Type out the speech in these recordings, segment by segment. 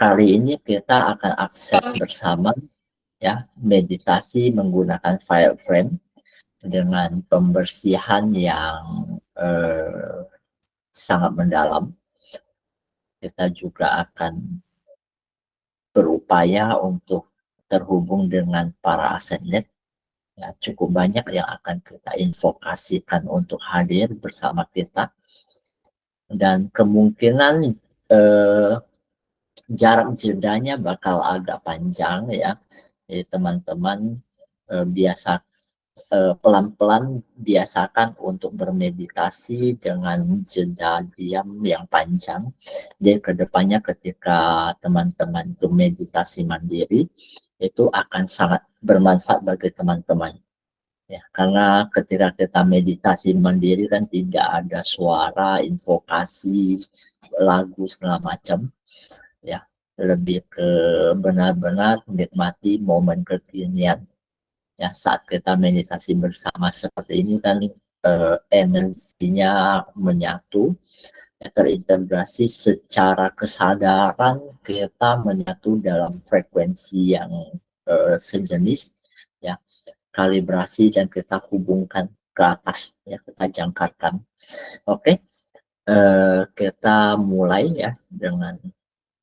Kali ini kita akan akses bersama ya meditasi menggunakan file frame dengan pembersihan yang sangat mendalam. Kita juga akan berupaya untuk terhubung dengan para asesor. Ya, cukup banyak yang akan kita invokasikan untuk hadir bersama kita, dan kemungkinan jarak jedanya bakal agak panjang ya. Jadi teman-teman biasa pelan-pelan biasakan untuk bermeditasi dengan jeda diam yang panjang. Jadi kedepannya ketika teman-teman itu meditasi mandiri, itu akan sangat bermanfaat bagi teman-teman. Ya, karena ketika kita meditasi mandiri kan tidak ada suara, invokasi, lagu segala macam. Ya, lebih ke benar-benar menikmati momen kekinian. Ya, saat kita meditasi bersama seperti ini kan energinya menyatu, ya, terintegrasi secara kesadaran, kita menyatu dalam frekuensi yang sejenis, ya, kalibrasi, dan kita hubungkan ke atas, ya, kita jangkarkan. Oke, kita mulai ya dengan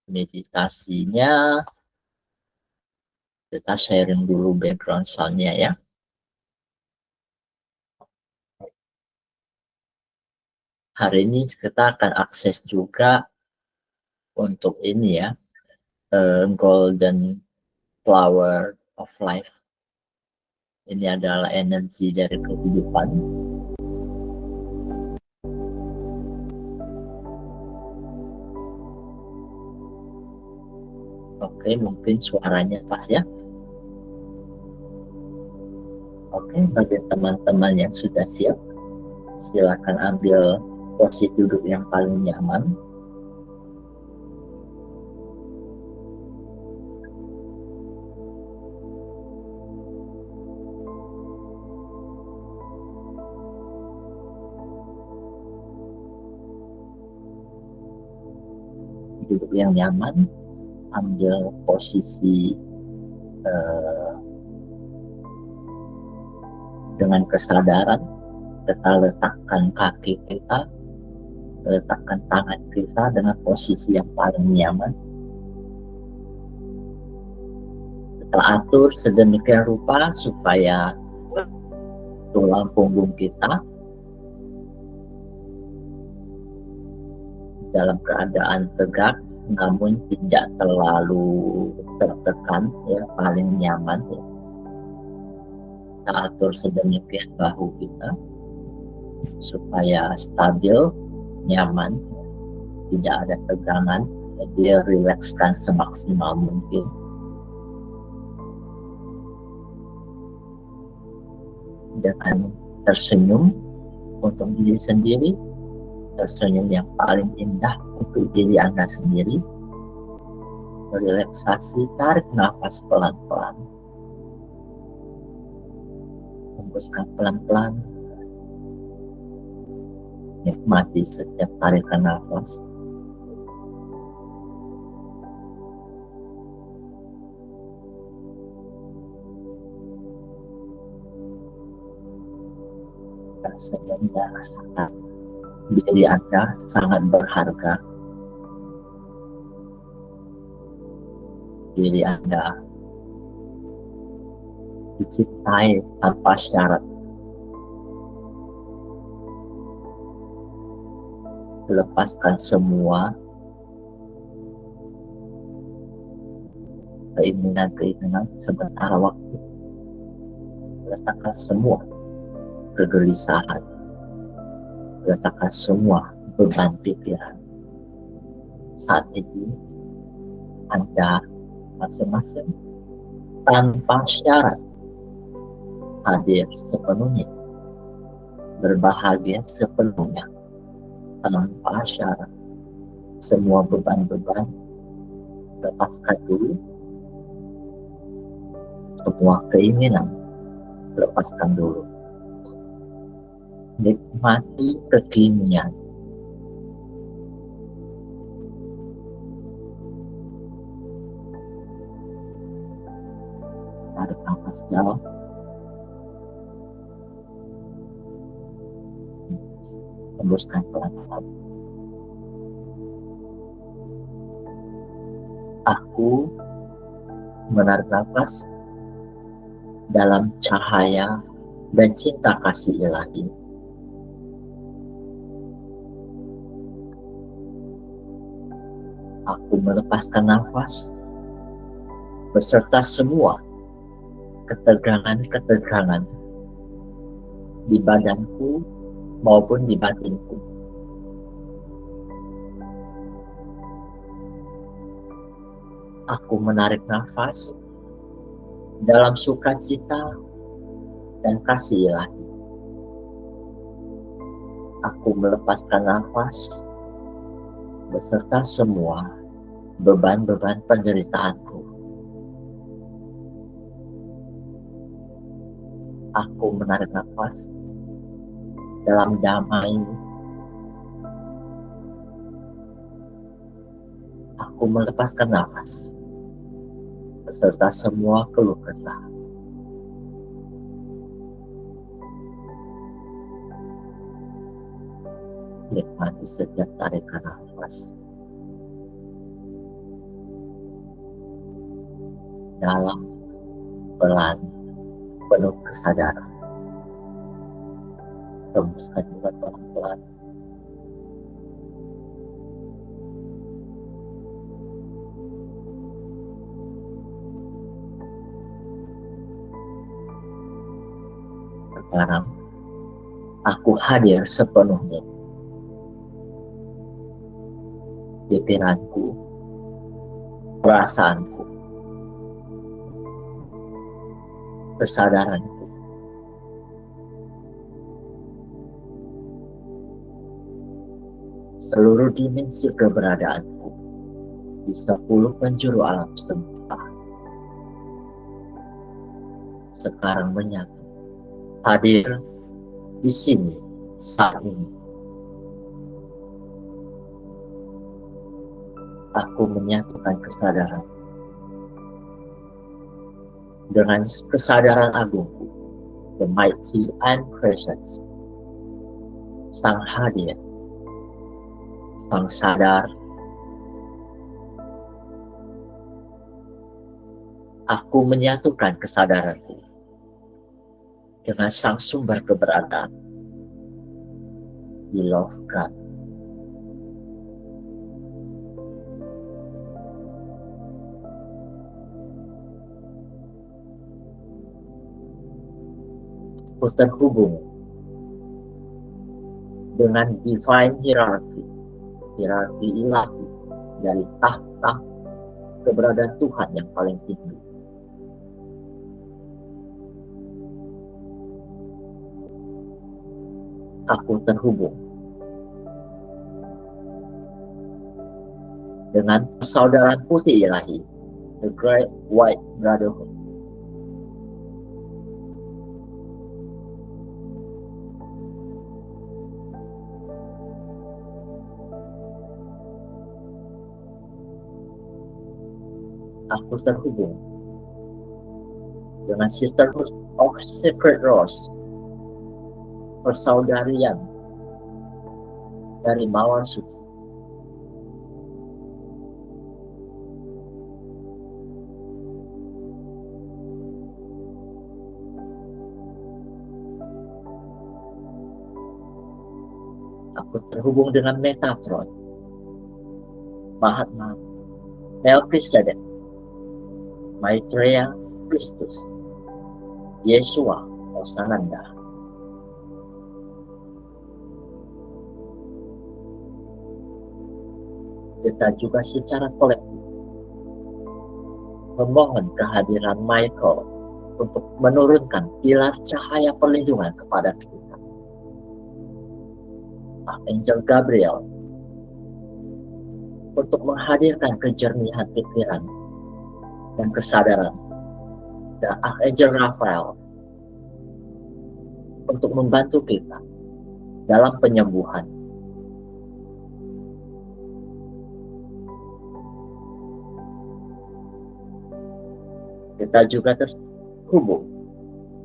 meditasinya. Kita sharing dulu background soundnya ya. Hari ini kita akan akses juga untuk ini ya, golden flower of life. Ini adalah energi dari kehidupan. Oke, mungkin suaranya pas ya. Oke, bagi teman-teman yang sudah siap, silakan ambil posisi duduk yang paling nyaman. Duduk yang nyaman, ambil posisi dengan kesadaran. Kita letakkan kaki kita, letakkan tangan kita dengan posisi yang paling nyaman. Kita atur sedemikian rupa supaya tulang punggung kita dalam keadaan tegak namun tidak terlalu tertekan, ya, paling nyaman ya. Kita atur sedemikian bahu kita supaya stabil, nyaman, tidak ada tegangan. Jadi rilekskan semaksimal mungkin. Dengan tersenyum untuk diri sendiri, tersenyum yang paling indah untuk diri Anda sendiri. Relaksasi, tarik nafas pelan-pelan, hembuskan pelan-pelan, nikmati setiap tarikan nafas. Tersenyumnya rasakan diri Anda sangat berharga. Diri Anda dicintai tanpa syarat. Lepaskan semua keinginan-keinginan sementara waktu. Letakkan semua kegelisahan. Letakkan semua beban pikiran. Saat ini Anda masing-masing tanpa syarat hadir sepenuhnya, berbahagia sepenuhnya, tanpa syarat. Semua beban-beban lepaskan dulu, semua keinginan lepaskan dulu. Nikmati kekinian. Tarik nafas dalam, hembuskan pelan-pelan. Aku menarik nafas dalam cahaya dan cinta kasih ilahi. Aku melepaskan nafas beserta semua ketegangan-ketegangan di badanku maupun di batinku. Aku menarik nafas dalam sukacita dan kasih ilahi. Aku melepaskan nafas beserta semua beban-beban penderitaanku. Aku menarik nafas dalam damai. Aku melepaskan nafas beserta semua keluh kesah. Nikmati setiap tarikan nafas dalam, pelan, penuh kesadaran. Hembuskan juga pelan-pelan. Sekarang aku hadir sepenuhnya. Pikiranku, perasaanku, kesadaranku. Seluruh dimensi keberadaanku di 10 penjuru alam semesta sekarang menyatu, hadir di sini saat ini. Aku menyatukan kesadaran dengan kesadaran agungku, the mighty and presence, sang hadir, sang sadar. Aku menyatukan kesadaranku dengan sang sumber keberadaan, the love God. Aku terhubung dengan divine hierarchy ilahi dari tahta keberadaan Tuhan yang paling tinggi. Aku terhubung dengan persaudaraan putih ilahi, the Great White Brotherhood. Aku terhubung dengan Sisterhood of Sacred Rose, persaudarian dari Mawar Suci. Aku terhubung dengan Metatron, Mahatma, Melchizedek, Maitreya Kristus, Yesua Osananda. Kita juga secara kolektif memohon kehadiran Michael untuk menurunkan pilar cahaya perlindungan kepada kita. Archangel Gabriel untuk menghadirkan kejernihan pikiran dan kesadaran, dan Archangel Raphael untuk membantu kita dalam penyembuhan. Kita juga berhubung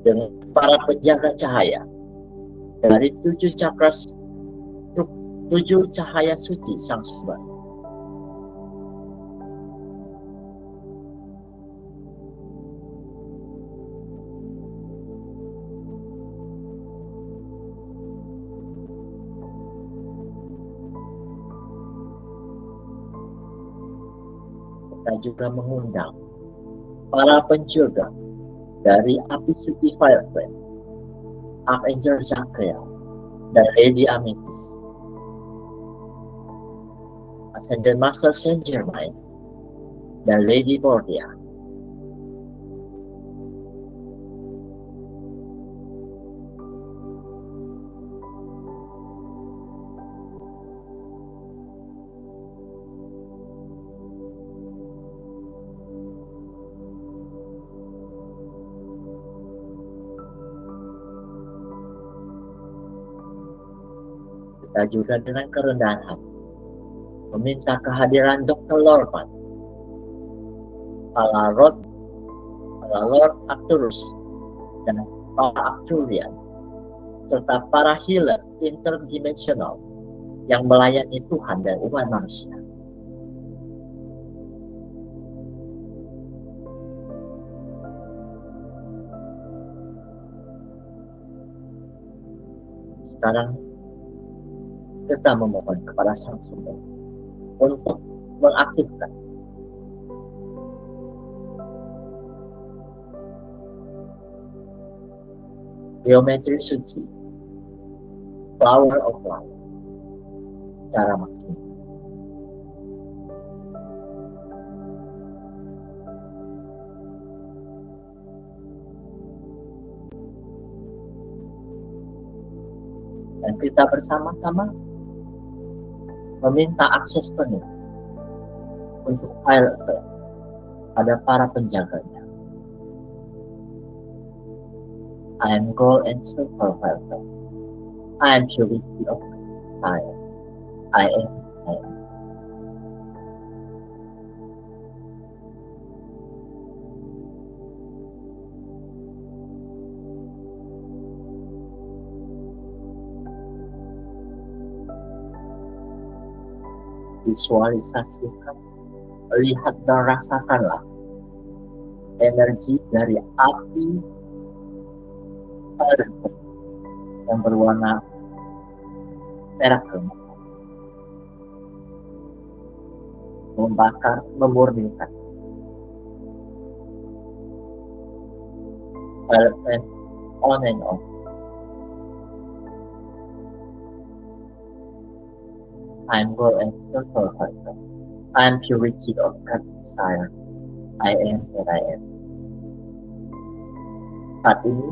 dengan para penjaga cahaya dari 7 cahaya suci Sang Sumber. Kita juga mengundang para penjaga dari api suci Fireflame, Archangel Zachariah, dan Lady Amethyst, Ascended Master Saint Germain, dan Lady Bordia. Kita juga dengan kerendahan hati meminta kehadiran Dr. Lorman, Kepala Lord Arcturus, dan para Arcturian, serta para healer interdimensional yang melayani Tuhan dan umat manusia. Sekarang kita memohon kepada Sang Sumber untuk mengaktifkan geometri suci, Flower of Life, secara maksimal. Dan kita bersama-sama meminta akses penuh untuk file pada para penjaganya. I am gold and silver velvet. I am purity of fire. I am. Visualisasikan, lihat dan rasakanlah energi dari api yang berwarna merah keemasan, membakar, memurnikan element on and off. I am gold and silver velvet. I am purity of God desire. I am that I am. Saat ini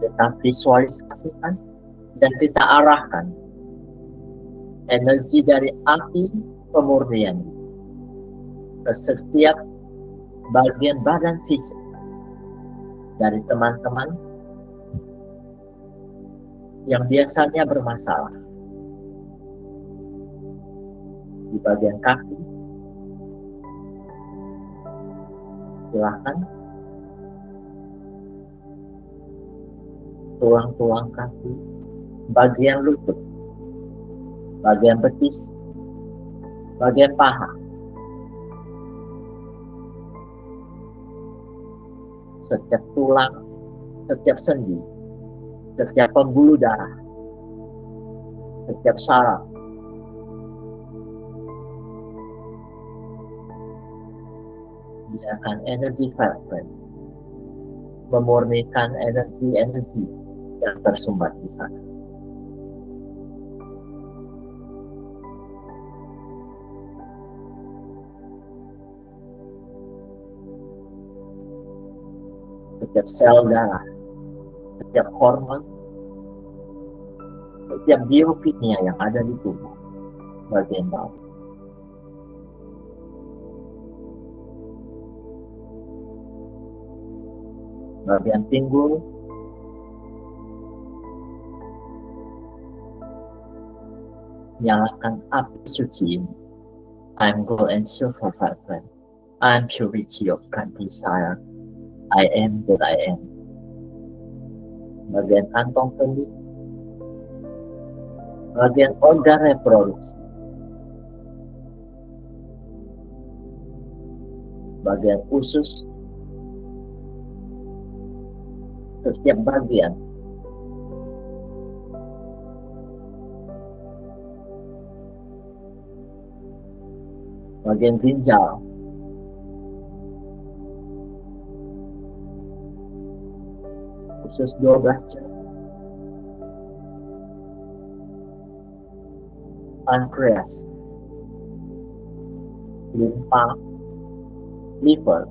kita visualisasikan dan kita arahkan energi dari api pemurnian ke setiap bagian badan fisik dari teman-teman yang biasanya bermasalah di bagian kaki. Silahkan tulang-tulang kaki, bagian lutut, bagian betis, bagian paha, setiap tulang, setiap sendi, setiap pembuluh darah, setiap saraf, biarkan energi vibrant memurnikan energi-energi yang tersumbat di sana. Setiap sel darah, setiap hormon, setiap biokimia yang ada di tubuh bagian bawah. Bagian pinggul, nyalakan api suci ini. I am gold and silver vibrant. I am purity of God desire. I am that I am. Bagian kantong kemih, bagian organ reproduksi, bagian usus, setiap bagian, bagian ginjal, usus 12 jam, pankreas, limpa, liver,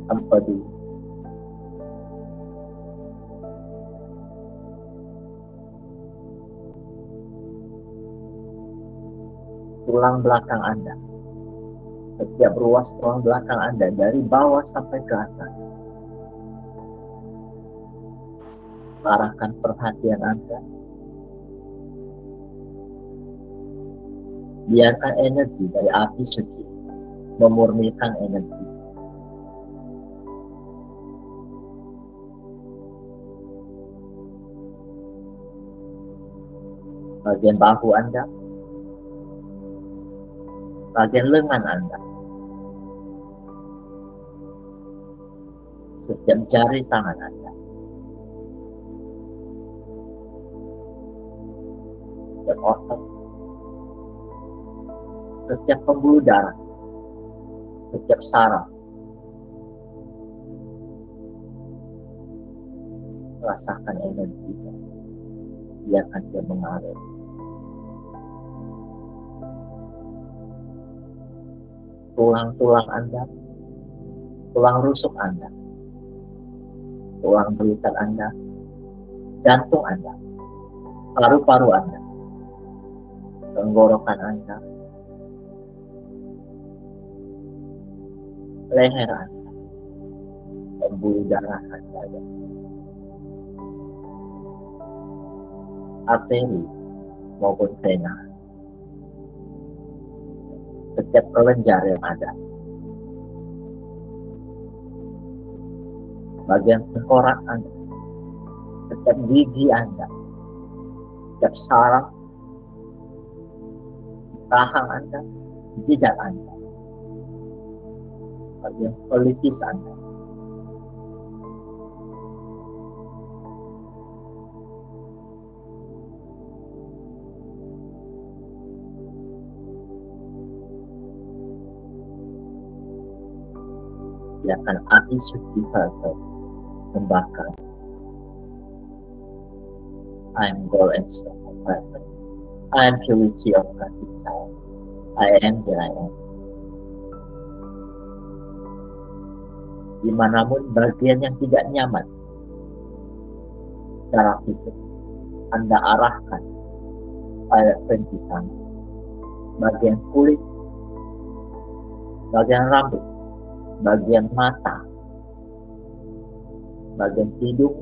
empedu, tulang belakang Anda, setiap ruas tulang belakang Anda dari bawah sampai ke atas. Arahkan perhatian Anda. Biarkan energi dari api suci memurnikan energi. Bagian bahu Anda, bagian lengan Anda, setiap jari tangan Anda, setiap otot, setiap pembuluh darah, setiap saraf. Rasakan energi, biarkan dia mengalir. Tulang-tulang Anda, tulang rusuk Anda, tulang belukar Anda, jantung Anda, paru-paru Anda, tenggorokan Anda, leher Anda, pembuluh darah Anda, arteri maupun vena, setiap kelenjar yang ada, bagian tengkorak Anda, setiap gigi Anda, setiap saraf, rahang Anda, jidat Anda, bagian pelipis Anda, biarkan api suci perfect membakar. I am gold and silver perfect. I am purity of God itself. I am that I am. Dimanapun bagian yang tidak nyaman secara fisik, Anda arahkan pada frekuensi sana. Bagian kulit, bagian rambut, bagian mata, bagian hidung,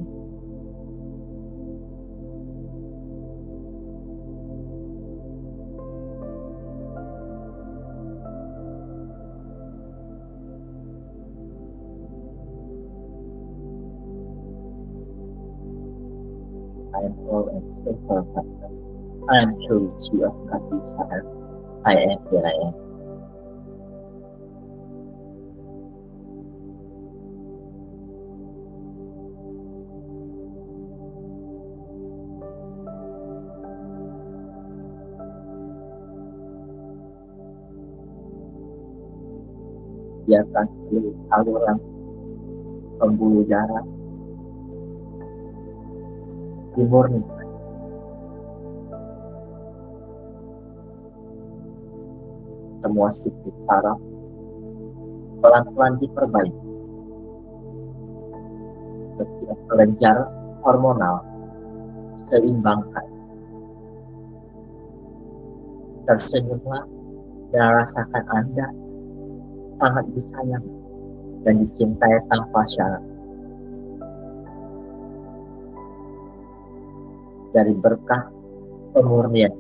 I am whole and silver perfect. I am purity of God desire. I am that I am. Biarkan seluruh saluran pembuluh darah dimurnikan. Semua sifat saraf pelan-pelan diperbaiki. Setiap kelenjar hormonal seimbangkan. Tersenyumlah dan rasakan Anda sangat disayang dan dicintai tanpa syarat. Dari berkah pemurnian.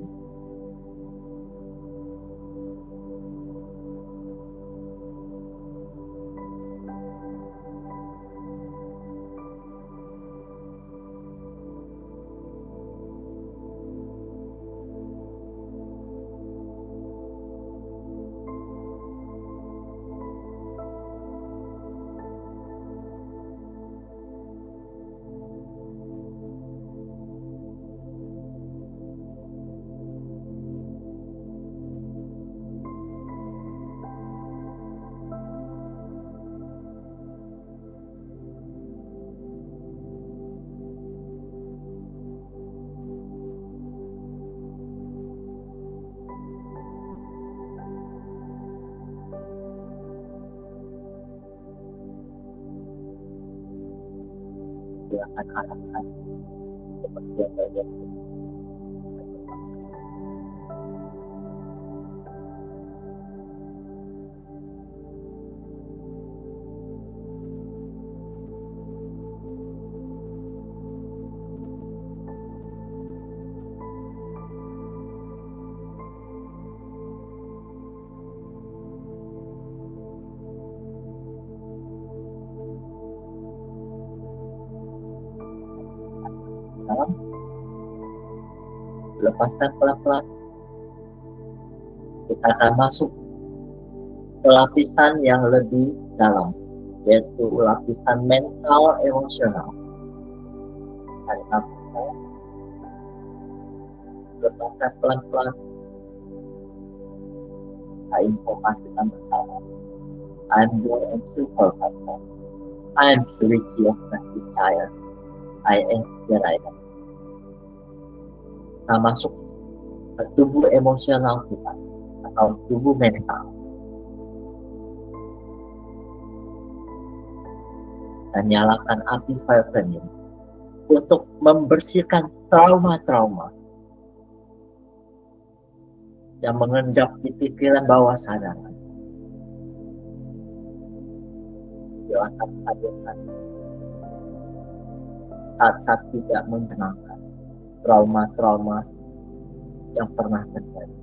silakan arahkan seperti yang bagian dalam, lepaskan pelan-pelan. Kita akan masuk ke lapisan yang lebih dalam, yaitu lapisan mental emosional. Tarik nafas, lepaskan pelan-pelan. Kita informasikan bersama. I'm going to survive. I'm purity of my desire. I am that I am. Kita masuk ke tubuh emosional kita atau tubuh mental. Dan nyalakan api vibranium untuk membersihkan trauma-trauma yang mengendap di pikiran bawah sadar. Silakan hadirkan saat-saat tidak menyenangkan, trauma-trauma yang pernah terjadi,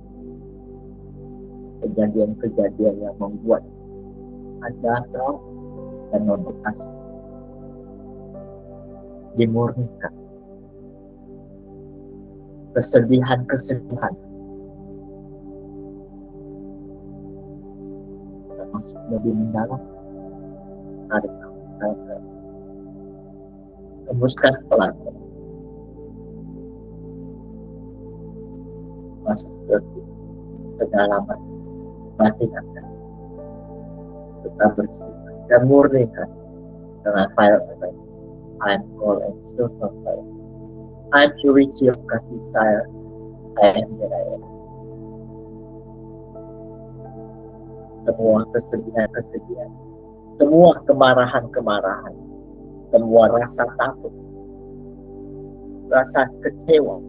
kejadian-kejadian yang membuat Anda trauma dan membekas, dimurnikan. Kesedihan-kesedihan termasuk lebih mendalam. Tarik nafas, hembuskan pelan, masuk ke kedalaman batin Anda. Tetap bersih dan murnikan dengan fire effect. I'm all and silver fire. I'm purity of God desire. I am that I am. Semua kesedihan-kesedihan, semua kemarahan-kemarahan, semua rasa takut, rasa kecewa,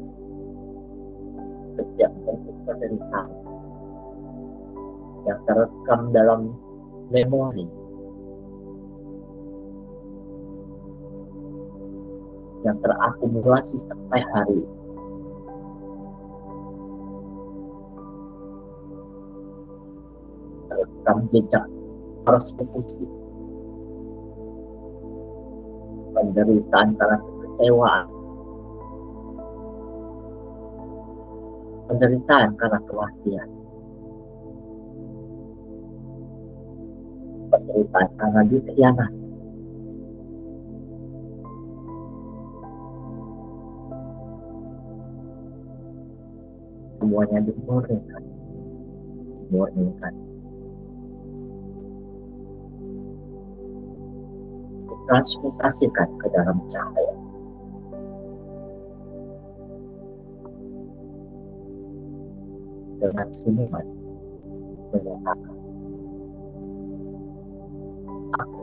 setiap bentuk penderitaan yang terekam dalam memori, yang terakumulasi sampai hari ini. Terekam jejak persekusi, penderitaan karena kekecewaan, penderitaan karena kematian, penderitaan karena dikhianati, semuanya dimurnikan, transmutasikan ke dalam cahaya. Dengan senyuman menyatakan, aku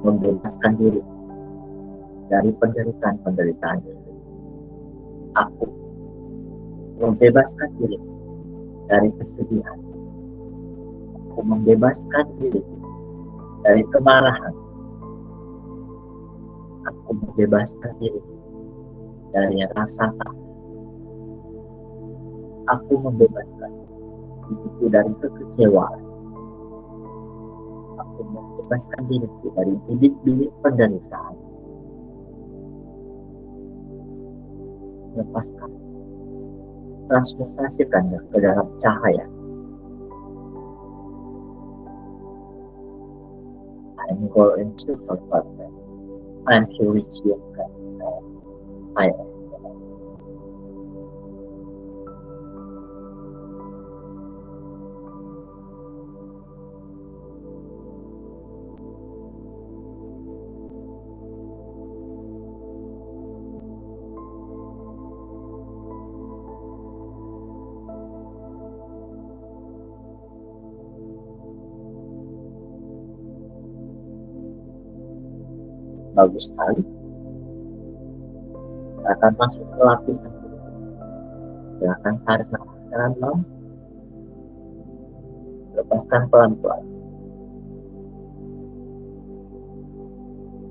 membebaskan diri dari penderitaan-penderitaan ini. Aku membebaskan diri dari kesedihan. Aku membebaskan diri dari kemarahan. Aku membebaskan diri dari rasa takut. Aku membebaskan diri dari kekecewaan. Aku membebaskan diri dari bidik-bidik penderitaan. Lepaskan, transmutasikannya ke dalam cahaya. I'm going to survive. I'm purity of God desire. I am. Bagus sekali. akan masuk ke lapisan. Silakan tarik nafas dalam, lepaskan pelan-pelan.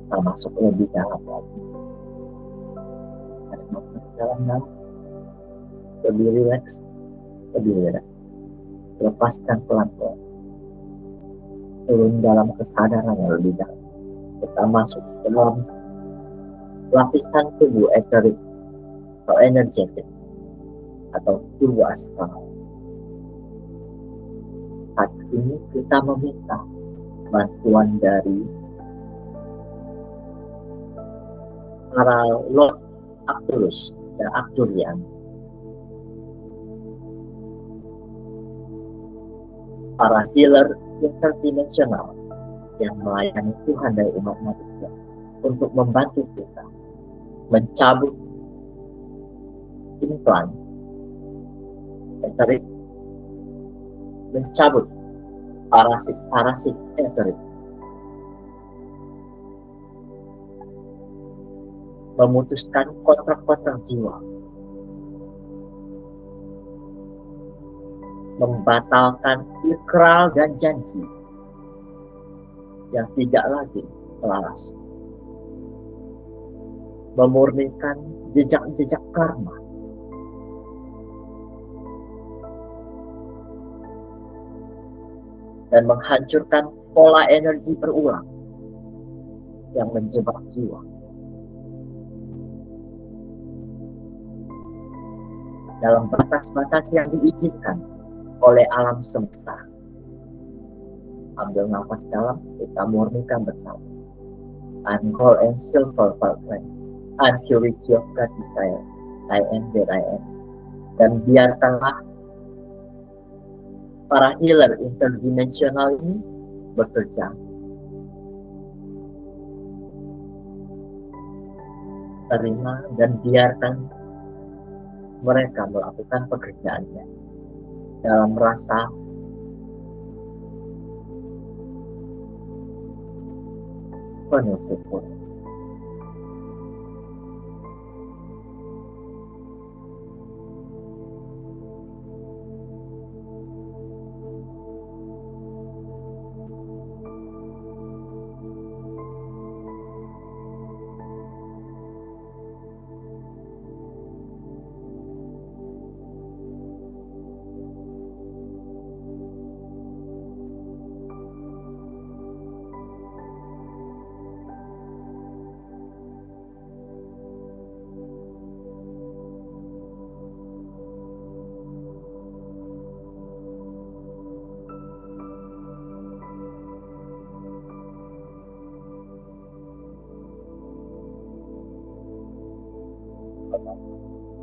Kita masuk lebih dalam lagi. Tarik nafas dalam, lebih rileks, lepaskan pelan-pelan. Turun dalam kesadaran yang lebih dalam. Kita masuk ke dalam lapisan tubuh esterik atau energetik atau tubuh astral. Saat ini kita meminta bantuan dari para Lord Arcturus dan Arcturian, para healer interdimensional yang melayani Tuhan dari umat manusia, untuk membantu kita mencabut implan esterik, mencabut parasit esterik, memutuskan kontrak-kontrak jiwa, membatalkan ikrar dan janji yang tidak lagi selaras, memurnikan jejak-jejak karma, dan menghancurkan pola energi berulang yang menjebak jiwa. Dalam batas-batas yang diizinkan oleh alam semesta. Ambil nafas dalam, kita murnikan bersama. I'm gold and silver vibrant. I'm purity of God desire. I am that I am. Dan biarkanlah para healer interdimensional ini bekerja. Terima dan biarkan mereka melakukan pekerjaannya dalam rasa penuh syukur.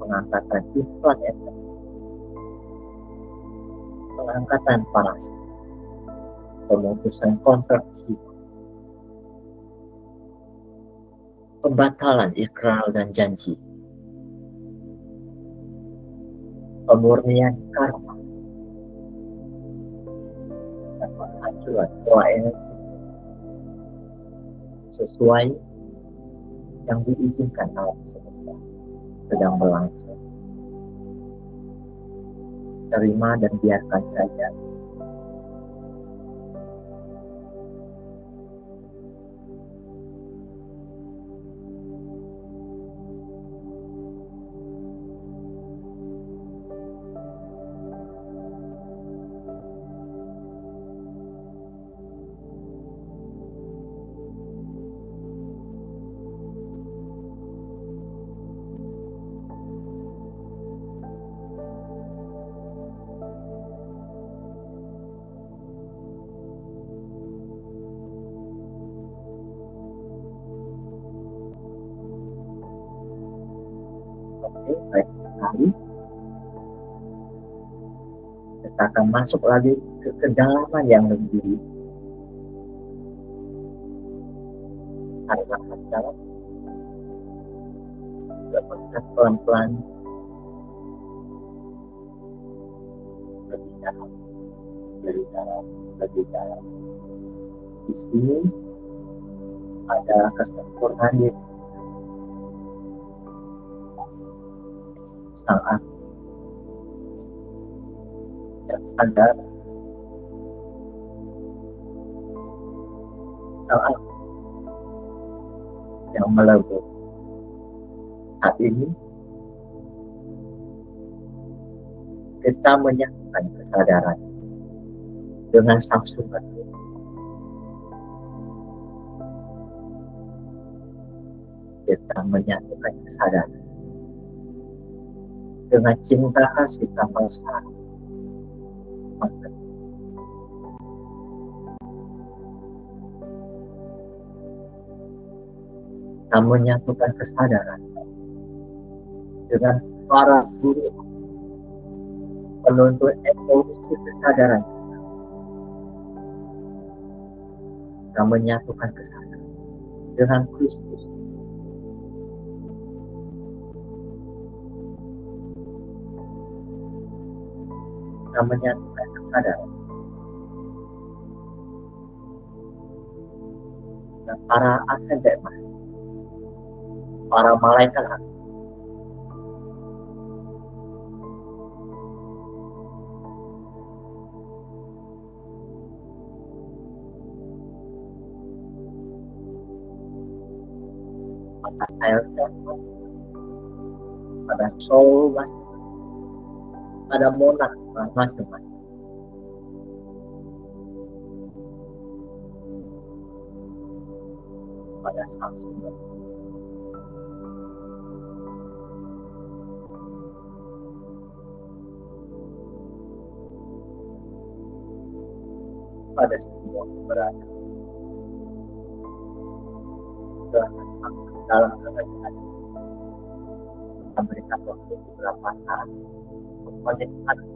Pengangkatan implan esterik, pengangkatan parasit, pemutusan kontrak jiwa, pembatalan ikrar dan janji, pemurnian karma, dan penghancuran pola energi sesuai yang diizinkan alam semesta sedang berlangsung. Terima dan biarkan saja. Oke, baik sekali. Kita akan masuk lagi ke kedalaman yang lebih. Tarik nafas dalam, lepaskan pelan-pelan, lebih dalam, lebih dalam, lebih dalam. Di sini ada kesempurnaan diri. sang aku yang sadar, sang aku yang melebur. Saat ini kita menyatukan kesadaran dengan sang sumber. Kita menyatukan kesadaran dengan cinta kasih tanpa syarat. Kita menyatukan kesadaran dengan para guru penuntut evolusi kesadaran. Kita menyatukan kesadaran dengan Kristus. Kita menyatukan kesadaran dengan para ascended master, para malaikat agung. Pada self masing-masing, pada soul masing-masing, pada monad masing-masing. Pada sang sumber. Pada semua keberadaan dalam kerajaan. Kita berikan waktu beberapa saat untuk menikmati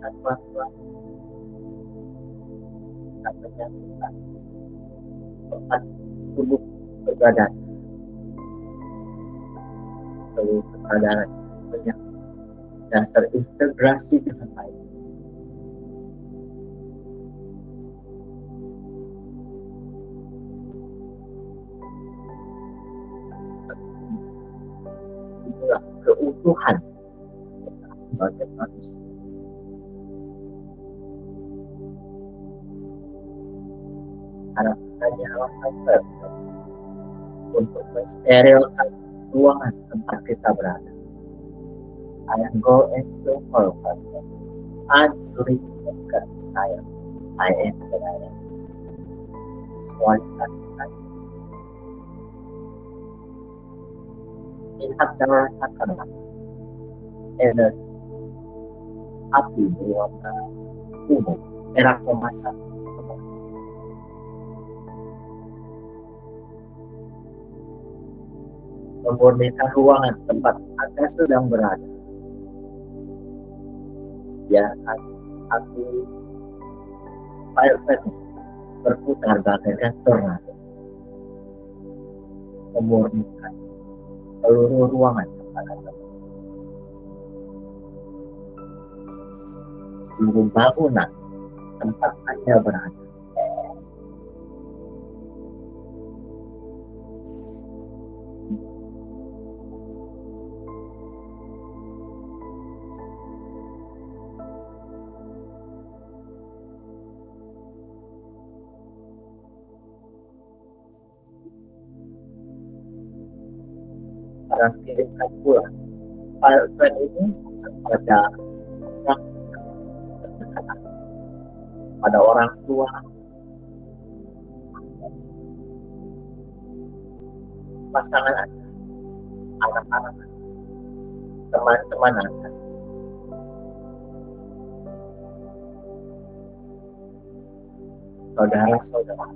dan pelan-pelan kita menyatukan tempat tubuh berbadan, seluruh kesadaran banyak dan terintegrasi dengan baik. Inilah keutuhan kita sebagai manusia. Sekarang kita nyalakan untuk mensterilkan ruangan tempat kita berada. I am going so far from them. Unbelievable saya. I am that I am. Visualisasikan. Lihat dan rasakan energi api berwarna ungu, merah kemasan. Memurnikan ruangan tempat Anda sedang berada. Biarkan aku pilot berputar bagaikan tornado, memurnikan seluruh ruangan kepada seluruh bangunan tempat Anda berada. Sekarang kirimkan pula file ini pada orang terdekat, pada orang tua, pasangan Anda, anak-anak, teman-teman Anda, saudara-saudara,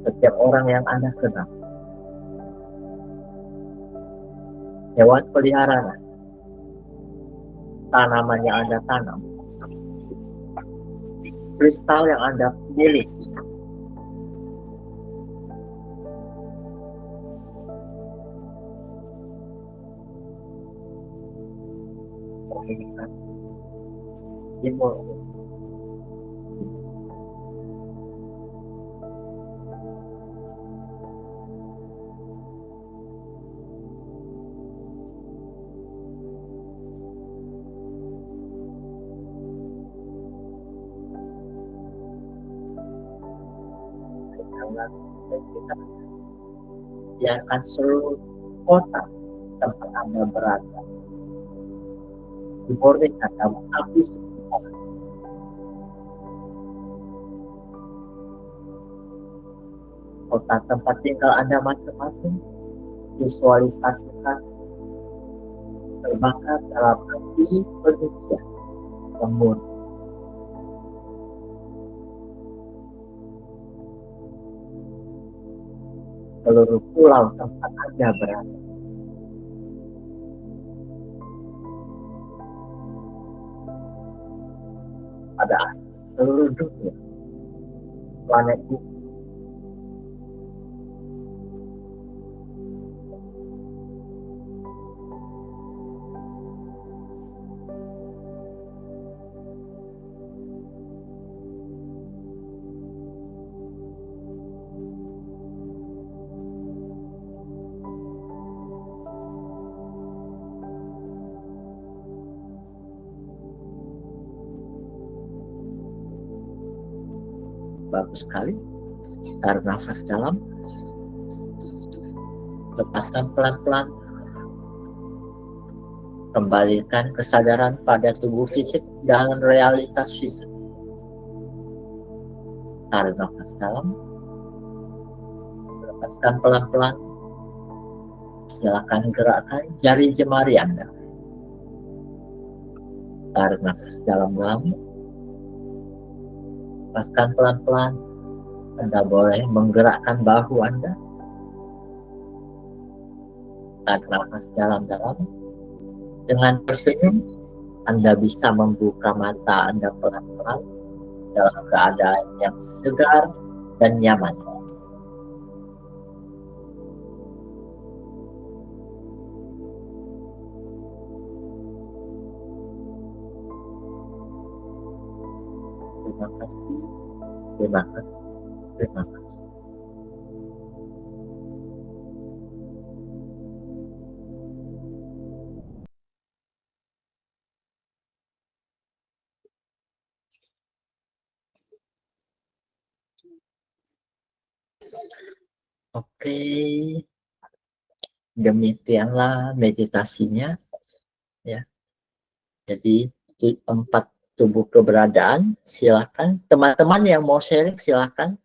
setiap orang yang Anda kenal, hewan peliharaan, tanaman yang Anda tanam, kristal yang Anda pilih, timur, intensitas. Biarkan seluruh kota tempat Anda berada dimurnikan dalam api sekitar. Kota tempat tinggal Anda masing-masing visualisasikan terbakar dalam api kebencian yang murni. Seluruh pulau tempat Anda berada, pada seluruh dunia, planet bumi, bagus sekali. Tarik nafas dalam, lepaskan pelan-pelan, kembalikan kesadaran pada tubuh fisik dan realitas fisik. Tarik nafas dalam, lepaskan pelan-pelan. Silakan gerakkan jari jemari Anda. Tarik nafas dalam-dalam, lepaskan pelan-pelan. Anda boleh menggerakkan bahu Anda. Tarik nafas dalam-dalam. Dengan tersenyum, Anda bisa membuka mata Anda pelan-pelan dalam keadaan yang segar dan nyaman. Terima kasih, terima kasih, terima kasih. Oke, demikianlah meditasinya, ya. Jadi 4 tubuh keberadaan, silakan. Teman-teman yang mau sharing silakan.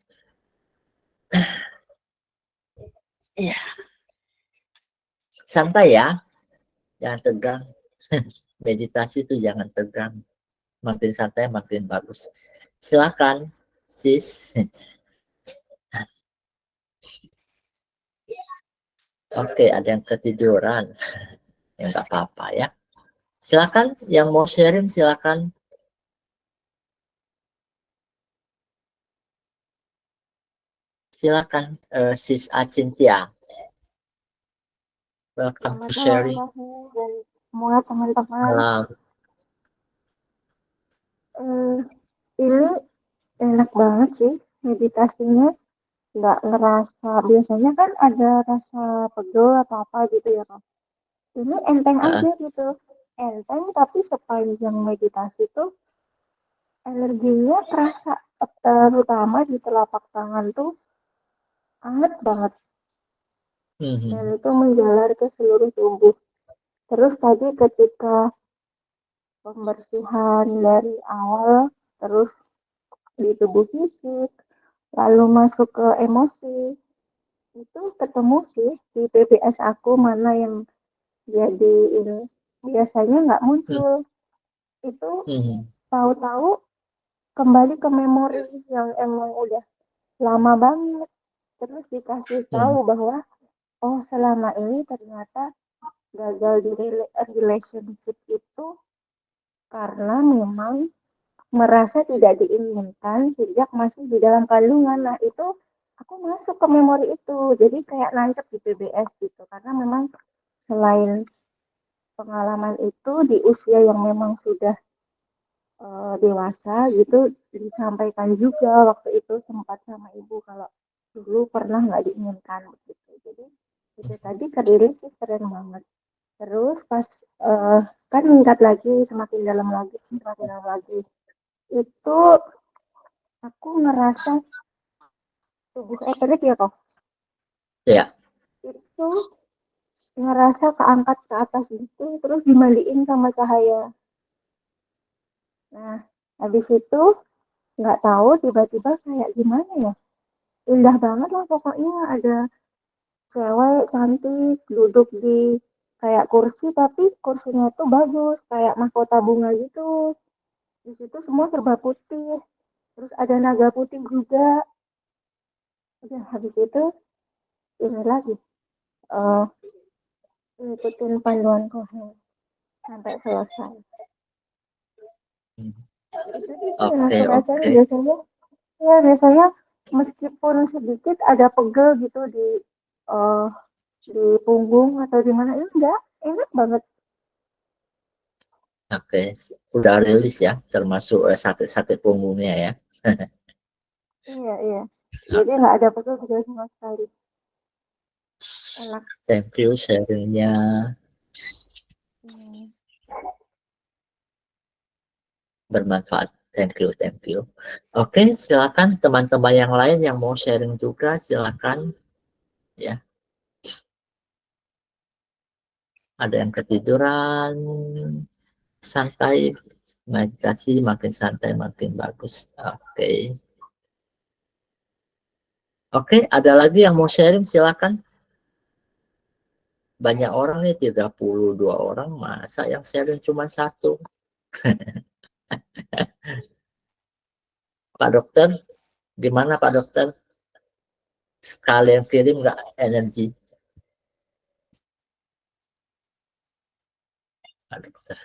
Iya, santai ya, jangan tegang. Meditasi itu jangan tegang. Makin santai makin bagus. Silakan, sis. Oke, ada yang ketiduran. Ya nggak apa-apa ya. Silakan yang mau sharing, silakan. Silakan, Sis Acintia. Welcome to Selamat malam sharing. dan semua teman-teman. Malam. Ini enak banget sih meditasinya. Nggak ngerasa, biasanya kan ada rasa pegel atau apa gitu ya Kak. Ini enteng Uh, aja gitu. Enteng tapi sepanjang meditasi tuh energinya terasa, terutama di telapak tangan tuh anget banget. Dan hmm, itu menjalar ke seluruh tubuh. Terus tadi ketika pembersihan dari awal, terus di tubuh fisik, lalu masuk ke emosi, itu ketemu sih di PBS aku mana yang jadi ini. Biasanya nggak hmm, muncul. Itu hmm, tahu-tahu kembali ke memori yang emang udah lama banget. Terus dikasih tahu hmm, bahwa, oh selama ini ternyata gagal di relationship itu karena memang merasa tidak diinginkan sejak masih di dalam kandungan. Nah, itu aku masuk ke memori itu. Jadi kayak nancep di PBS gitu. Karena memang selain pengalaman itu di usia yang memang sudah dewasa gitu disampaikan juga waktu itu sempat sama ibu kalau dulu pernah nggak diinginkan begitu. Jadi itu tadi kerdiri sih keren banget. Terus pas kan meningkat lagi semakin dalam lagi itu aku ngerasa tubuh eterik ya kok ya. itu ngerasa keangkat ke atas gitu terus dimandiin sama cahaya. Nah habis itu nggak tahu tiba-tiba kayak gimana ya, indah banget lah pokoknya. Ada cewek cantik duduk di kayak kursi tapi kursinya tuh bagus kayak mahkota bunga gitu. Di situ semua serba putih, terus ada naga putih juga. Udah habis itu ini lagi uh, ngikutin panduan Kohen sampai selesai. Hmm. Itu sih yang Oke, aku rasain oke. biasanya. Ya biasanya meskipun sedikit ada pegel gitu uh, di punggung atau di mana, itu enggak, enak banget. Oke, udah rilis ya, termasuk sakit-sakit punggungnya ya. Iya iya. Jadi nggak ada pegel-pegel sama sekali. Enak. Thank you sharingnya, Hmm. bermanfaat. Thank you, thank you. Oke, silakan teman-teman yang lain yang mau sharing juga, silakan ya. Ada yang ketiduran, santai, meditasi makin santai makin bagus. Oke. Oke, ada lagi yang mau sharing, silakan. Banyak orang nih, 32 orang, masa yang sharing cuma satu? Pak Dokter, gimana Pak Dokter? Sekalian kirim nggak energi? Pak Dokter.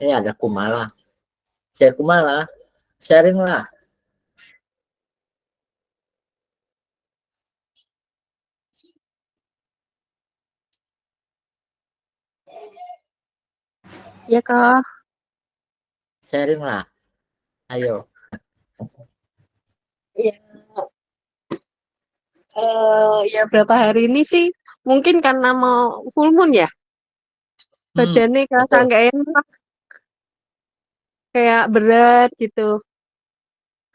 Ada Kumala. Saya Kumala, sharing lah. Ya Kak, Sharing lah. Ayo. ya, ya berapa hari ini sih mungkin karena mau full moon ya, badannya kerasa Betul. nggak enak, kayak berat gitu,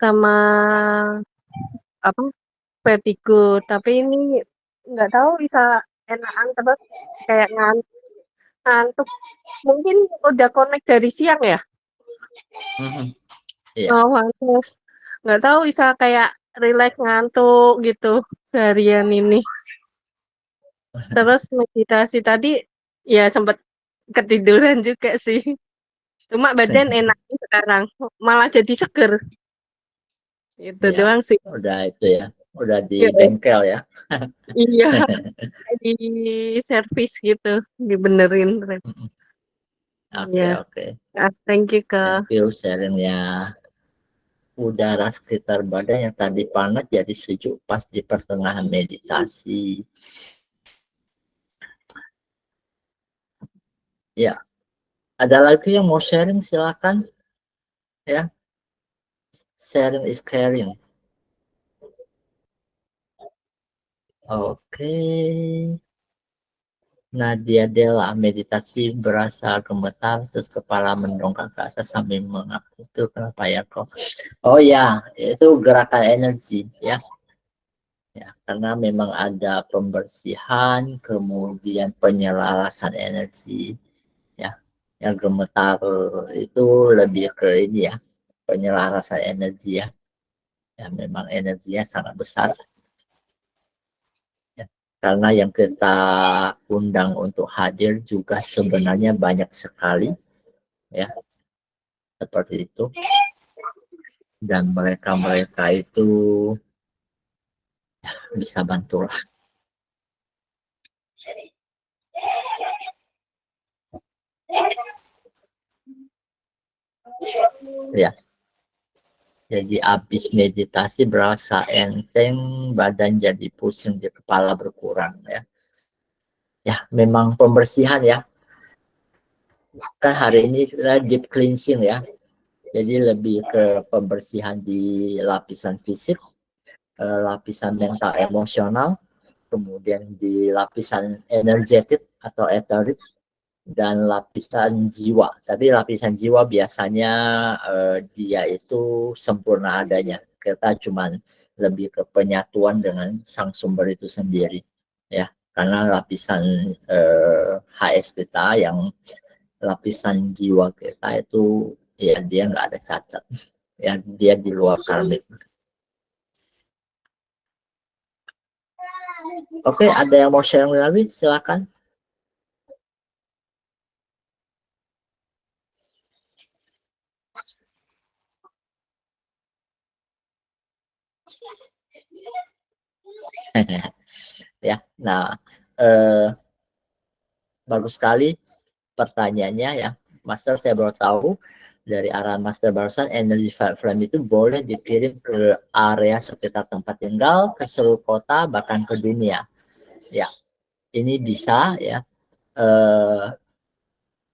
sama apa vertigo. Tapi ini nggak tahu bisa enakan terus kayak ngantuk. Mungkin udah connect dari siang ya, Iya. terus nggak tahu bisa kayak relax ngantuk gitu seharian ini. Terus meditasi tadi ya sempat ketiduran juga sih. Cuma badan enak sekarang, malah jadi seger. Itu Ya, doang sih. udah itu ya, udah di Ya, bengkel ya. iya, di servis gitu, dibenerin. Oke, Iya, oke. thank you Thank Kak. you sharingnya. Udara sekitar badan yang tadi panas jadi sejuk pas di pertengahan meditasi. Ya, ada lagi yang mau sharing silakan ya. Sharing is caring. Oke. Nadia Della, meditasi berasa gemetar terus kepala mendongak ke atas sambil mengaku. Itu kenapa ya kok? Oh ya, itu gerakan energi ya. Ya, karena memang ada pembersihan, kemudian penyelarasan energi ya. Yang gemetar itu lebih ke ini ya, penyelarasan energi ya. Ya memang energinya sangat besar. Ya. Karena yang kita undang untuk hadir juga sebenarnya banyak sekali ya, seperti itu. Dan mereka-mereka itu bisa bantu lah. Ya. Jadi habis meditasi berasa enteng, badan jadi pusing, di kepala berkurang ya. Ya, memang pembersihan ya. Kan hari ini deep cleansing ya. Jadi lebih ke pembersihan di lapisan fisik, lapisan mental emosional, kemudian di lapisan energetik atau etheric, dan lapisan jiwa. Tapi lapisan jiwa biasanya dia itu sempurna adanya. Kita cuman lebih ke penyatuan dengan sang sumber itu sendiri, ya. Karena lapisan HS kita, yang lapisan jiwa kita itu, ya dia nggak ada cacat, ya dia di luar karmik. Oke, ada yang mau sharing lagi? Silakan. Ya, nah bagus sekali pertanyaannya ya, Master. Saya baru tahu dari arahan Master barusan, energi flame itu boleh dikirim ke area sekitar tempat tinggal, ke seluruh kota, bahkan ke dunia. Ya, ini bisa ya.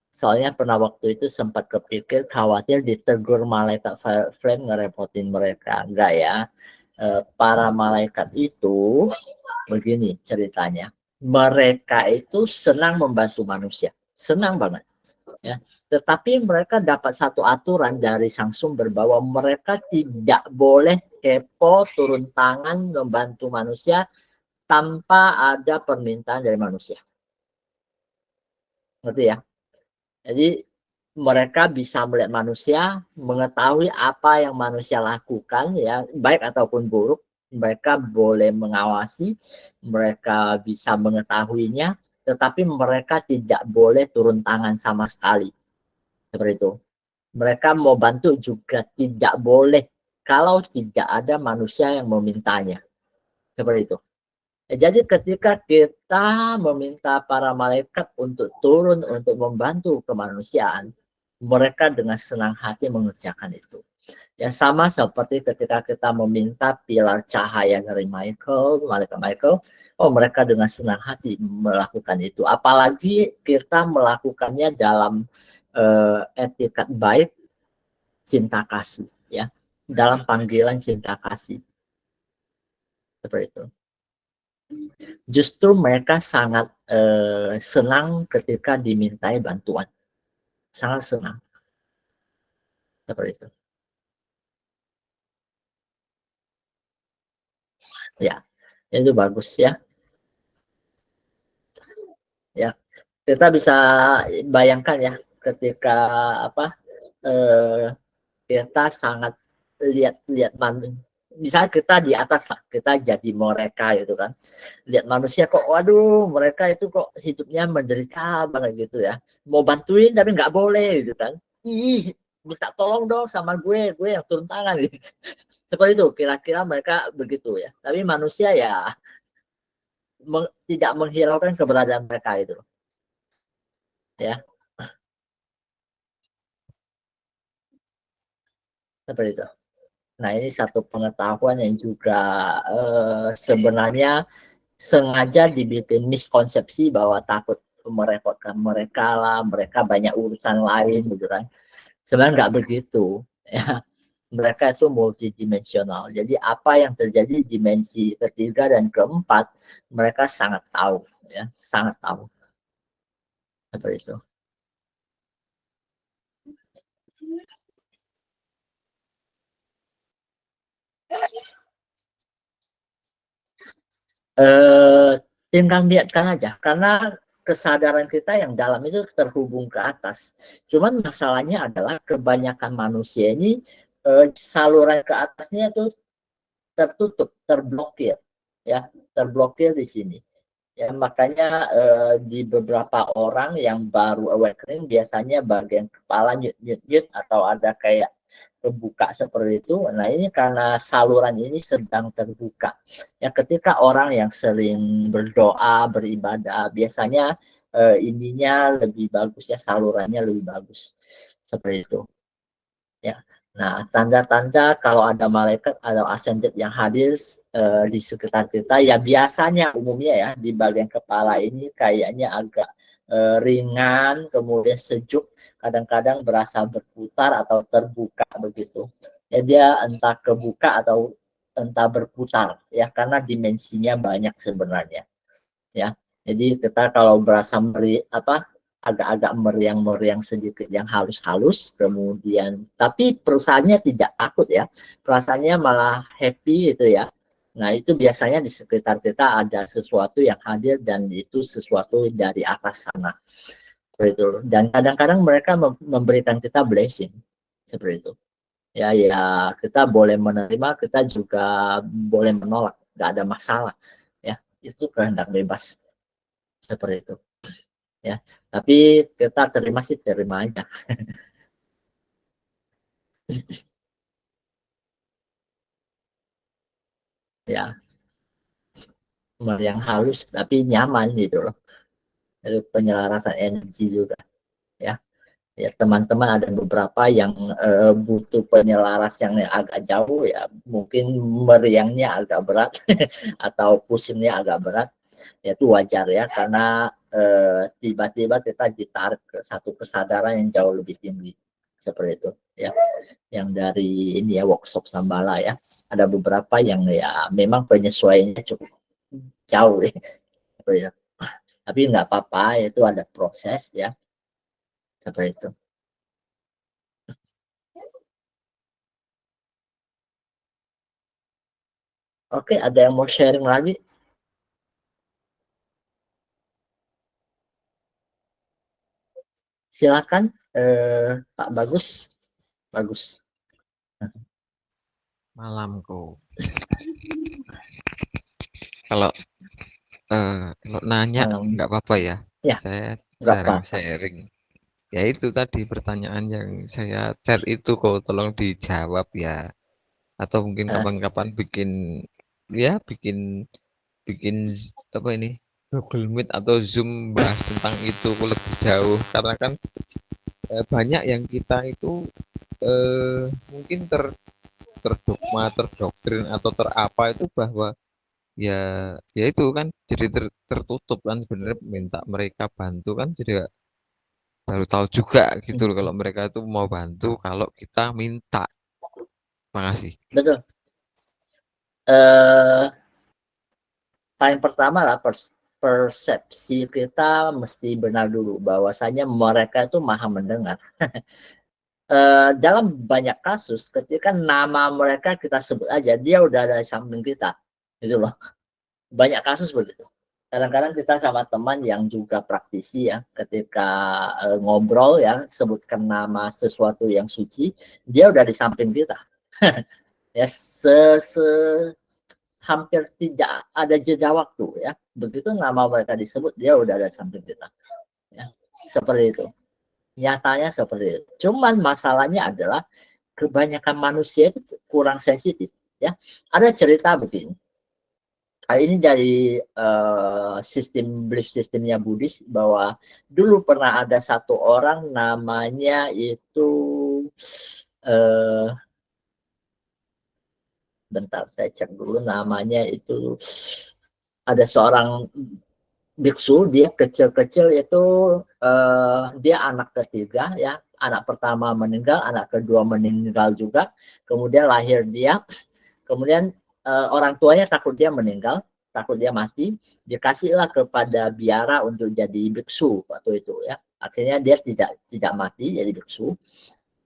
Soalnya pernah waktu itu sempat kepikir, khawatir ditegur malaikat flame ngerepotin mereka. Enggak ya. Para malaikat itu begini ceritanya. Mereka itu senang membantu manusia. Senang banget. Ya. Tetapi mereka dapat satu aturan dari sang sumber bahwa mereka tidak boleh kepo, turun tangan membantu manusia tanpa ada permintaan dari manusia. Ngerti ya? Jadi mereka bisa melihat manusia, mengetahui apa yang manusia lakukan ya, baik ataupun buruk. Mereka boleh mengawasi, mereka bisa mengetahuinya, tetapi mereka tidak boleh turun tangan sama sekali. Seperti itu. Mereka mau bantu juga tidak boleh kalau tidak ada manusia yang memintanya. Seperti itu. Jadi ketika kita meminta para malaikat untuk turun untuk membantu kemanusiaan, mereka dengan senang hati mengerjakan itu. Ya sama seperti ketika kita meminta pilar cahaya dari malaikat Michael, oh mereka dengan senang hati melakukan itu. Apalagi kita melakukannya dalam etikat baik, cinta kasih ya, dalam panggilan cinta kasih, seperti itu. Justru mereka sangat senang ketika dimintai bantuan, sangat senang, seperti itu. Ya, itu bagus ya. Ya, kita bisa bayangkan ya, ketika apa kita sangat lihat misalnya kita di atas lah, kita jadi mereka gitu kan, lihat manusia kok, waduh mereka itu kok hidupnya menderita banget gitu ya, mau bantuin tapi nggak boleh gitu kan. ih minta tolong dong sama gue yang turun tangan. Seperti itu kira-kira mereka begitu ya. Tapi manusia ya tidak menghiraukan keberadaan mereka itu ya, seperti itu. Nah, ini satu pengetahuan yang juga sebenarnya sengaja dibikin miskonsepsi bahwa takut merepotkan mereka lah, mereka banyak urusan lain gitu kan. Sebenarnya nggak begitu ya. Mereka itu multidimensional. Jadi apa yang terjadi di dimensi ketiga dan keempat, mereka sangat tahu ya, sangat tahu. Seperti itu. Tinggal lihatkan aja, karena kesadaran kita yang dalam itu terhubung ke atas. Cuman masalahnya adalah kebanyakan manusia ini saluran ke atasnya itu tertutup, terblokir, ya, terblokir di sini. Ya, makanya di beberapa orang yang baru awakening biasanya bagian kepala nyut-nyut atau ada kayak terbuka seperti itu. Nah, ini karena saluran ini sedang terbuka. Ya, ketika orang yang sering berdoa, beribadah, biasanya ininya lebih bagus ya, salurannya lebih bagus. Seperti itu. Ya. Nah, tanda-tanda kalau ada malaikat atau ascended yang hadir di sekitar kita, ya biasanya umumnya ya di bagian kepala ini kayaknya agak ringan, kemudian sejuk, kadang-kadang berasa berputar atau terbuka begitu. Ya dia entah kebuka atau entah berputar ya, karena dimensinya banyak sebenarnya. Ya, jadi kita kalau berasa agak-agak meriang-meriang sedikit yang halus-halus, kemudian tapi perusahaannya tidak takut ya, perasaannya malah happy itu ya. Nah, itu biasanya di sekitar kita ada sesuatu yang hadir dan itu sesuatu dari atas sana. Seperti itu. Dan kadang-kadang mereka memberikan kita blessing seperti itu. Ya, ya kita boleh menerima, kita juga boleh menolak, nggak ada masalah. Ya, itu kehendak bebas seperti itu. Ya, tapi kita terima sih terima aja. Ya, yang halus tapi nyaman gitu loh. Jadi penyelarasan energi juga ya. Ya, teman-teman ada beberapa yang butuh penyelaras yang agak jauh ya, mungkin meriangnya agak berat atau pusingnya agak berat. Ya, itu wajar ya, karena tiba-tiba kita ditarik ke satu kesadaran yang jauh lebih tinggi seperti itu ya. Yang dari ini ya, workshop Sambala ya, ada beberapa yang ya memang penyesuaiannya cukup jauh ya. Tapi nggak apa-apa, itu ada proses ya seperti itu. Oke, ada yang mau sharing lagi? Silakan, Pak Bagus. Bagus. Malamku. Kalau nanya nggak apa-apa ya. Ya, Saya nggak jarang apa-apa. sharing. Ya itu tadi pertanyaan yang saya chat itu kok tolong dijawab ya. Atau mungkin kapan-kapan bikin bikin apa ini Google Meet atau Zoom bahas tentang itu lebih jauh, karena kan banyak yang kita itu mungkin terdogma, terdoktrin atau terapa itu bahwa ya ya itu kan jadi tertutup kan, sebenarnya minta mereka bantu kan jadi baru tahu juga gitu loh kalau mereka itu mau bantu kalau kita minta. Makasih. Betul. Paling pertama lah persepsi kita mesti benar dulu bahwasanya mereka itu maha mendengar. Dalam banyak kasus ketika nama mereka kita sebut aja, dia udah ada di samping kita gitu loh. Banyak kasus begitu. Kadang-kadang kita sama teman yang juga praktisi ya, ketika ngobrol ya, sebutkan nama sesuatu yang suci, dia udah di samping kita. Ya, hampir tidak ada jeda waktu ya. Begitu nama mereka disebut, dia udah ada samping kita. Ya, seperti itu. Nyatanya seperti itu. Cuman masalahnya adalah kebanyakan manusia itu kurang sensitif. Ya, ada cerita begini. Ini dari belief sistemnya Buddhis, bahwa dulu pernah ada satu orang namanya itu bentar saya cek dulu namanya itu, ada seorang biksu, dia kecil-kecil itu dia anak ketiga ya, anak pertama meninggal, anak kedua meninggal juga, kemudian lahir dia, kemudian orang tuanya takut dia meninggal, takut dia mati, dikasihlah kepada biara untuk jadi biksu waktu itu ya, akhirnya dia tidak mati jadi biksu.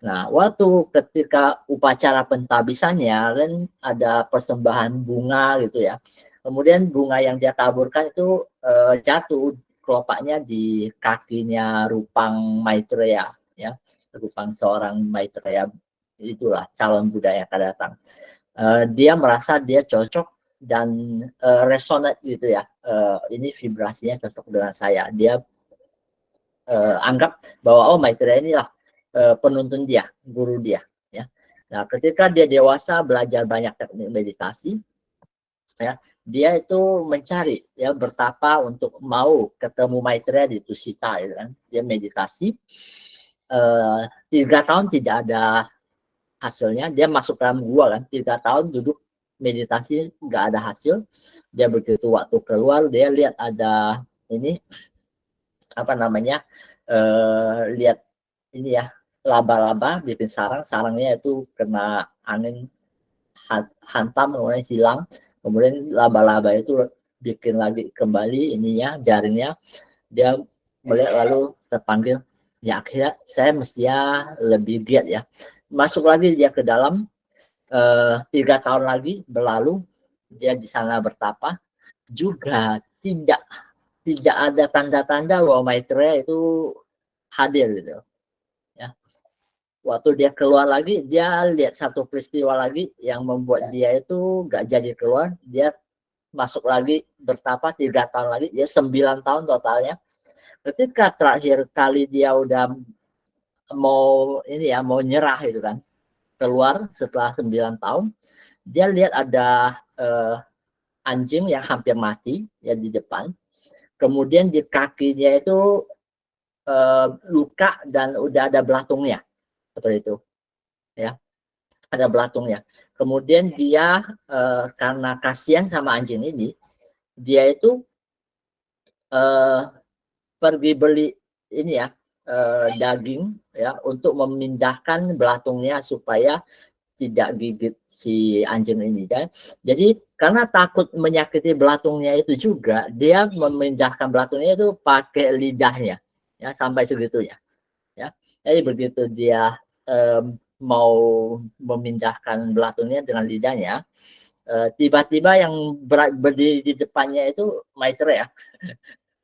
Nah, waktu ketika upacara pentabisannya kan ada persembahan bunga gitu ya. Kemudian bunga yang dia taburkan itu jatuh kelopaknya di kakinya Rupang Maitreya ya. Rupang seorang Maitreya, itulah calon Buddha yang akan datang. Dia merasa dia cocok dan resonate gitu ya. Ini vibrasinya cocok dengan saya. Dia anggap bahwa oh Maitreya inilah penuntun dia, guru dia. Ya. Nah, ketika dia dewasa belajar banyak teknik meditasi, ya, dia itu mencari ya bertapa untuk mau ketemu Maitreya di Tusita, gitu kan. Dia meditasi 3 tahun tidak ada hasilnya. Dia masuk dalam gua kan, 3 tahun duduk meditasi nggak ada hasil. Dia begitu waktu keluar dia lihat ada ini apa namanya lihat ini ya laba-laba bikin sarangnya itu kena angin hantam kemudian hilang, kemudian laba-laba itu bikin lagi kembali ininya jaringnya, dia melihat lalu terpanggil ya, akhirnya saya mestinya lebih giat ya, masuk lagi dia ke dalam. 3 tahun lagi berlalu dia di sana bertapa juga, tidak ada tanda-tanda bahwa Maitreya itu hadir gitu ya. Waktu dia keluar lagi, dia lihat satu peristiwa lagi yang membuat dia itu gak jadi keluar. Dia masuk lagi bertapa 3 tahun lagi, dia 9 tahun totalnya. Ketika terakhir kali dia udah mau ini ya, mau nyerah gitu kan, keluar setelah 9 tahun, dia lihat ada anjing yang hampir mati ya di depan. Kemudian di kakinya itu luka dan udah ada belatungnya. Seperti itu ya, ada belatungnya. Kemudian dia karena kasihan sama anjing ini, dia itu pergi beli ini ya daging ya untuk memindahkan belatungnya supaya tidak gigit si anjing ini kan. Jadi karena takut menyakiti belatungnya itu juga, dia memindahkan belatungnya itu pakai lidahnya ya, sampai segitunya ya. Jadi begitu dia mau memindahkan belatungnya dengan lidahnya, tiba-tiba yang berdiri di depannya itu Maitreya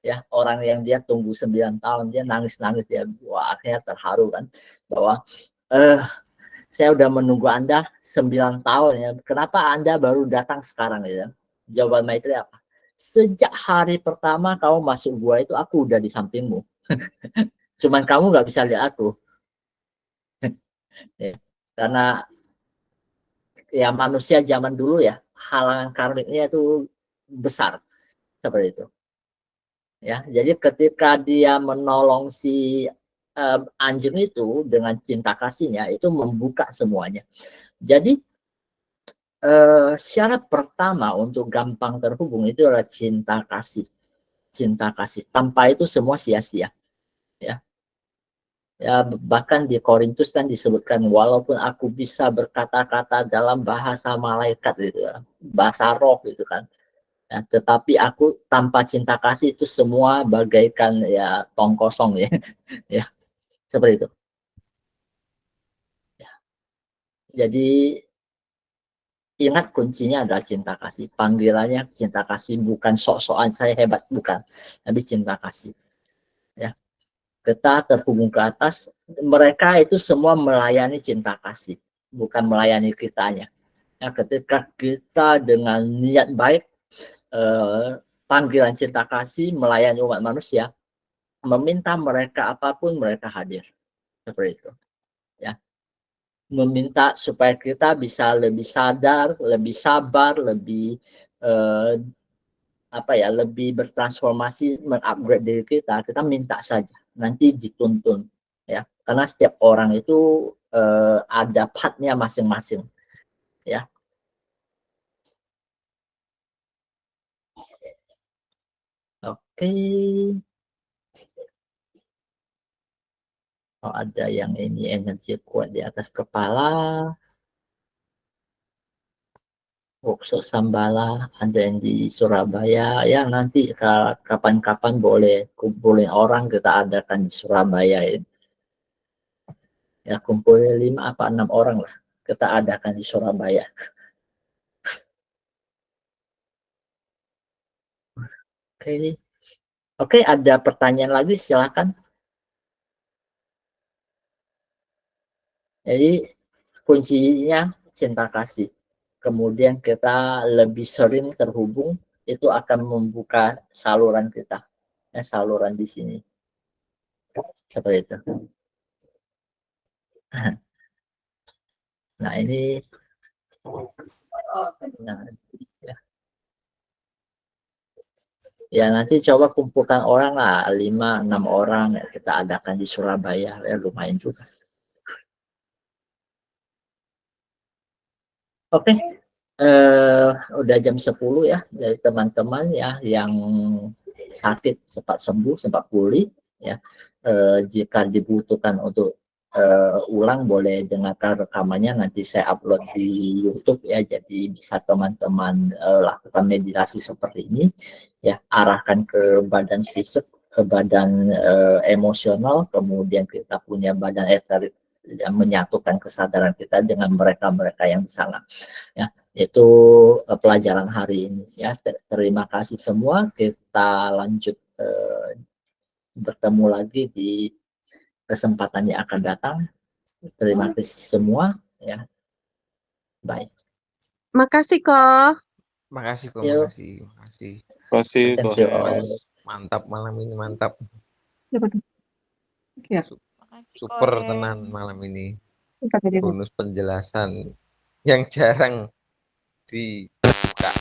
ya, orang yang dia tunggu 9 tahun, dia nangis-nangis, dia wah akhirnya terharu kan, bahwa saya udah menunggu Anda 9 tahun ya, kenapa Anda baru datang sekarang ya? Jawaban Maitreya apa? Sejak hari pertama kamu masuk gua itu aku udah di sampingmu. Cuman kamu nggak bisa lihat aku. Ya, karena ya manusia zaman dulu ya halangan karmiknya itu besar seperti itu ya. Jadi ketika dia menolong si anjing itu dengan cinta kasihnya, itu membuka semuanya. Jadi syarat pertama untuk gampang terhubung itu adalah cinta kasih. Cinta kasih, tanpa itu semua sia-sia ya. Ya, bahkan di Korintus kan disebutkan, walaupun aku bisa berkata-kata dalam bahasa malaikat gitu ya, bahasa roh gitu kan, ya, tetapi aku tanpa cinta kasih itu semua bagaikan ya tong kosong ya. Ya, seperti itu ya. Jadi ingat kuncinya adalah cinta kasih, panggilannya cinta kasih, bukan sok-sokan saya hebat, bukan, tapi cinta kasih ya. Kita terhubung ke atas, mereka itu semua melayani cinta kasih, bukan melayani kitanya. Ya, ketika kita dengan niat baik, panggilan cinta kasih melayani umat manusia, meminta mereka apapun mereka hadir. seperti itu ya, meminta supaya kita bisa lebih sadar, lebih sabar, lebih lebih bertransformasi, mengupgrade diri kita minta saja, nanti dituntun ya, karena setiap orang itu ada partnya masing-masing ya. Oke. Oh, ada yang ini energi kuat di atas kepala. Workshop Sambala ada yang di Surabaya ya, nanti kapan-kapan boleh kumpulin orang, kita adakan di Surabaya ini. Ya kumpulin 5 apa 6 orang lah, kita adakan di Surabaya. Oke, ada pertanyaan lagi silakan. Jadi kuncinya cinta kasih. Kemudian kita lebih sering terhubung, itu akan membuka saluran kita. Ya, saluran di sini. Seperti itu. Nah, ini nah, ya nanti coba kumpulkan orang lah, 5-6 orang ya, kita adakan di Surabaya ya, lumayan juga. Oke, udah jam 10 ya, dari teman-teman ya yang sakit cepat sembuh, cepat pulih ya. Jika dibutuhkan untuk ulang, boleh dengarkan rekamannya, nanti saya upload di YouTube ya, jadi bisa teman-teman lakukan meditasi seperti ini ya, arahkan ke badan fisik, ke badan emosional, kemudian kita punya badan esterik yang menyatukan kesadaran kita dengan mereka-mereka yang di sana ya. Itu pelajaran hari ini ya. Terima kasih semua, kita lanjut bertemu lagi di kesempatan yang akan datang. Terima kasih semua ya. Bye. Makasih kok. Makasih kok, Yuk. makasih. Kasih Thank you Tuhan. all. Mantap malam ini, mantap. Ya. Super tenan malam ini. Bonus penjelasan yang jarang dibuka.